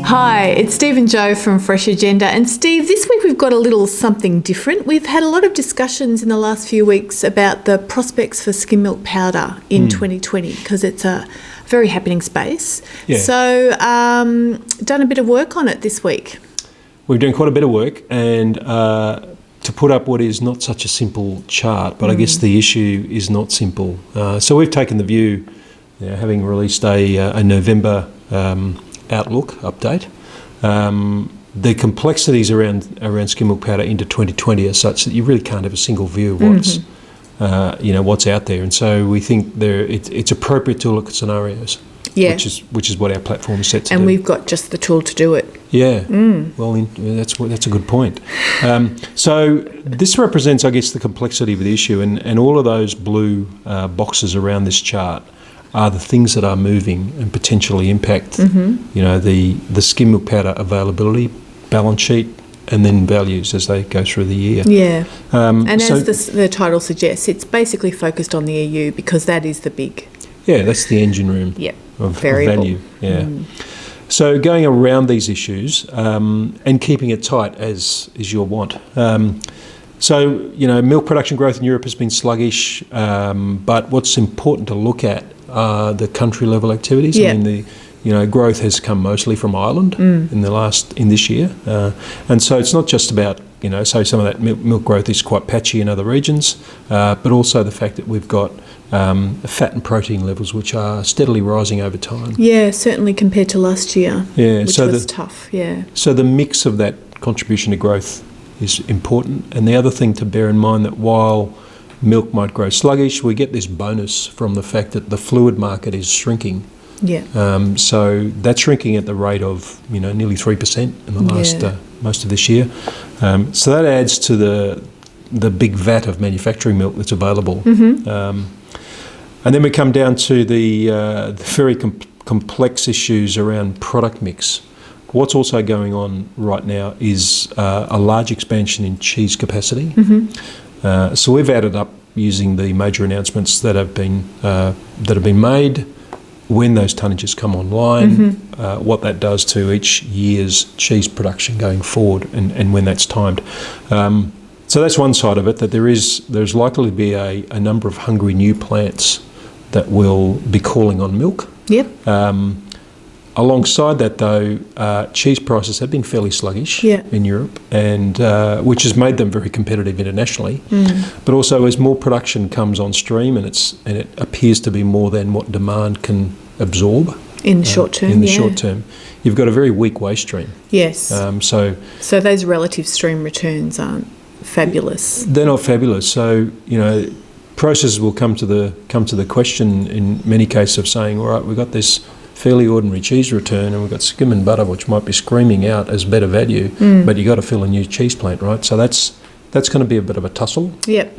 Hi, it's Steve and Joe from Freshagenda. And Steve, this week we've got a little something different. We've had a lot of discussions in the last few weeks about the prospects for skim milk powder in 2020 because it's a very happening space. Yeah. So, done a bit of work on it this week. We're doing quite a bit of work and to put up what is not such a simple chart, but I guess the issue is not simple. So we've taken the view, having released a November outlook update, the complexities around skim milk powder into 2020 are such that you really can't have a single view of what's out there, and so we think it's appropriate to look at scenarios. Yeah. Which is what our platform is set to do. And we've got just the tool to do it. Yeah. Well, that's a good point. So this represents, I guess, the complexity of the issue, and all of those blue boxes around this chart are the things that are moving and potentially impact, the skim milk powder availability, balance sheet, and then values as they go through the year. Yeah. As the title suggests, it's basically focused on the EU because that is the big. Yeah, that's the engine room of value. Yeah. So going around these issues and keeping it tight as is your want. Milk production growth in Europe has been sluggish, but what's important to look at are the country level activities. Yeah. I mean, growth has come mostly from Ireland in this year, and so it's not just about so some of that milk growth is quite patchy in other regions, but also the fact that we've got fat and protein levels which are steadily rising over time. Yeah, certainly compared to last year. Yeah, which was tough. Yeah. So the mix of that contribution to growth is important, and the other thing to bear in mind that while milk might grow sluggish, we get this bonus from the fact that the fluid market is shrinking. Yeah. So that's shrinking at the rate of nearly 3% in the last most of this year. So that adds to the big vat of manufacturing milk that's available. And then we come down to the very complex issues around product mix. What's also going on right now is a large expansion in cheese capacity. So we've added up using the major announcements that have been made, when those tonnages come online, what that does to each year's cheese production going forward, and when that's timed. So that's one side of it, that there's likely to be a number of hungry new plants that will be calling on milk. Yep. Alongside that, though, cheese prices have been fairly sluggish in Europe, and which has made them very competitive internationally. But also, as more production comes on stream, and it appears to be more than what demand can absorb in the short term. In the short term, you've got a very weak waste stream. Yes. So those relative stream returns aren't fabulous. They're not fabulous. So processors will come to the question in many cases of saying, all right, we've got this fairly ordinary cheese return, and we've got skim and butter, which might be screaming out as better value, but you've got to fill a new cheese plant, right? So that's going to be a bit of a tussle. Yep.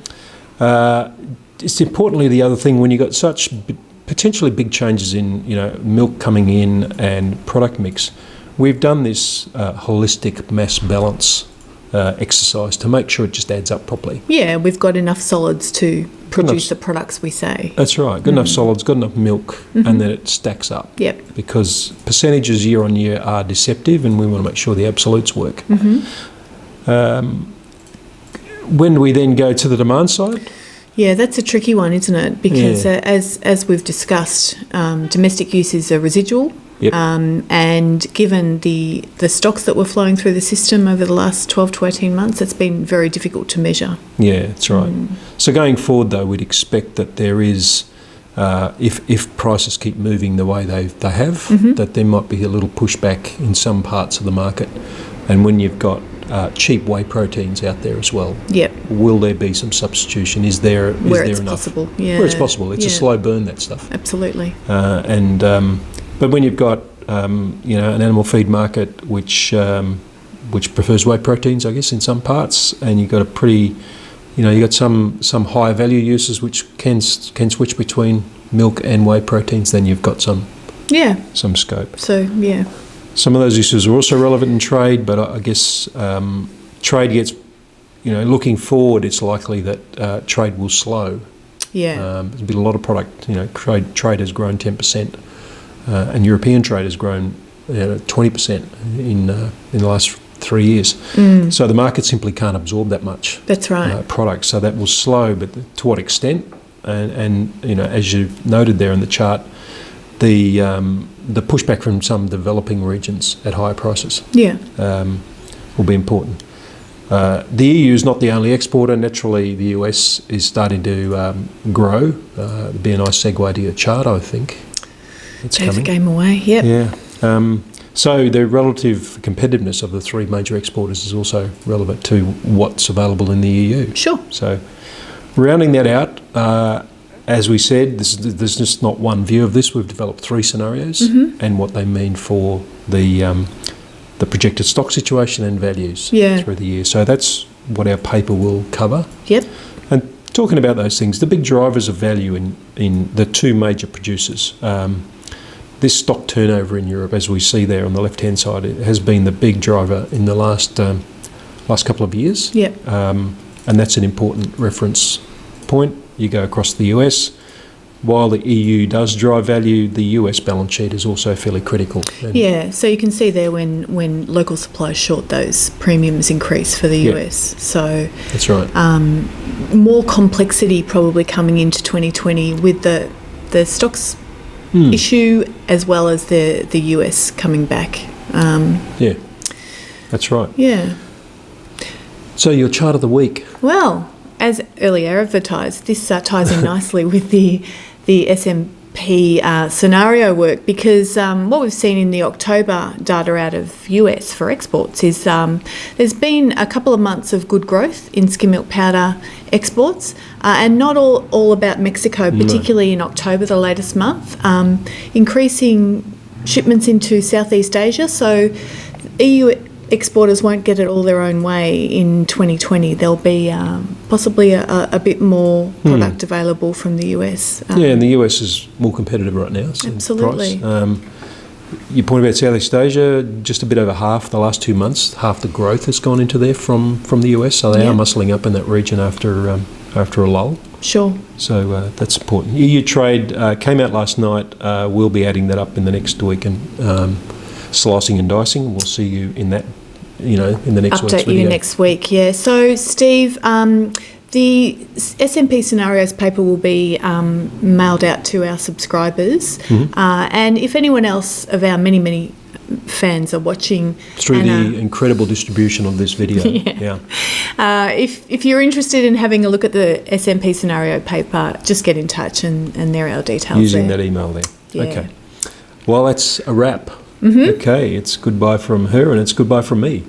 It's importantly the other thing, when you've got such potentially big changes in milk coming in and product mix, we've done this holistic mass balance exercise to make sure it just adds up properly. Yeah, we've got enough solids to produce the products we say. That's right. Got enough solids, got enough milk, and then it stacks up. Yep. Because percentages year on year are deceptive, and we want to make sure the absolutes work. When we then go to the demand side? Yeah, that's a tricky one, isn't it? Because as we've discussed, domestic uses are residual. Yep. And given the stocks that were flowing through the system over the last 12 to 18 months, it's been very difficult to measure. Yeah, that's right. So going forward, though, we'd expect that there is, if prices keep moving the way they have, that there might be a little pushback in some parts of the market. And when you've got cheap whey proteins out there as well, will there be some substitution? Is there enough? Where it's possible, Where it's possible. It's a slow burn, that stuff. Absolutely. But when you've got an animal feed market which prefers whey proteins, I guess, in some parts, and you've got a pretty, you've got some high value uses which can switch between milk and whey proteins, then you've got some scope. So some of those issues are also relevant in trade, but I guess trade gets, looking forward, it's likely that trade will slow. Yeah. There's been a lot of product, trade has grown 10%. and European trade has grown 20% in the last 3 years. So the market simply can't absorb that much. That's right. Product, so that will slow. But to what extent? And as you noted there in the chart, the pushback from some developing regions at higher prices will be important. The EU is not the only exporter. Naturally, the US is starting to grow. It'd be a nice segue to your chart, I think. It's Gave coming. the game away, yep. Yeah. So the relative competitiveness of the three major exporters is also relevant to what's available in the EU. Sure. So rounding that out, as we said, there's just not one view of this. We've developed three scenarios and what they mean for the projected stock situation and values through the year. So that's what our paper will cover. Yep. And talking about those things, the big drivers of value in the two major producers, this stock turnover in Europe, as we see there on the left-hand side, it has been the big driver in the last couple of years. Yep. And that's an important reference point. You go across the US. While the EU does drive value, the US balance sheet is also fairly critical. And so you can see there when local supplies short, those premiums increase for the US. So that's right. More complexity probably coming into 2020 with the stocks issue as well as the US coming back. Yeah, that's right. Yeah. So your chart of the week. Well, as earlier advertised, this ties in nicely with the S&P scenario work, because what we've seen in the October data out of US for exports is there's been a couple of months of good growth in skim milk powder exports, and not all about Mexico, particularly in October, the latest month, increasing shipments into Southeast Asia. So EU exporters won't get it all their own way in 2020. There'll be possibly a bit more product available from the US. And the US is more competitive right now. So absolutely. You point about Southeast Asia, just a bit over half the last 2 months, half the growth has gone into there from the US. So they are muscling up in that region after a lull. Sure. So that's important. EU trade came out last night. We'll be adding that up in the next week and slicing and dicing. We'll see you in that, in the next week's video. Update you next week, yeah. So, Steve, the S&P Scenarios paper will be mailed out to our subscribers. And if anyone else of our many, many fans are watching... Through the incredible distribution of this video. If you're interested in having a look at the S&P Scenario paper, just get in touch and there are our details using there. that email there. Yeah. Okay. Well, that's a wrap. Okay, it's goodbye from her and it's goodbye from me.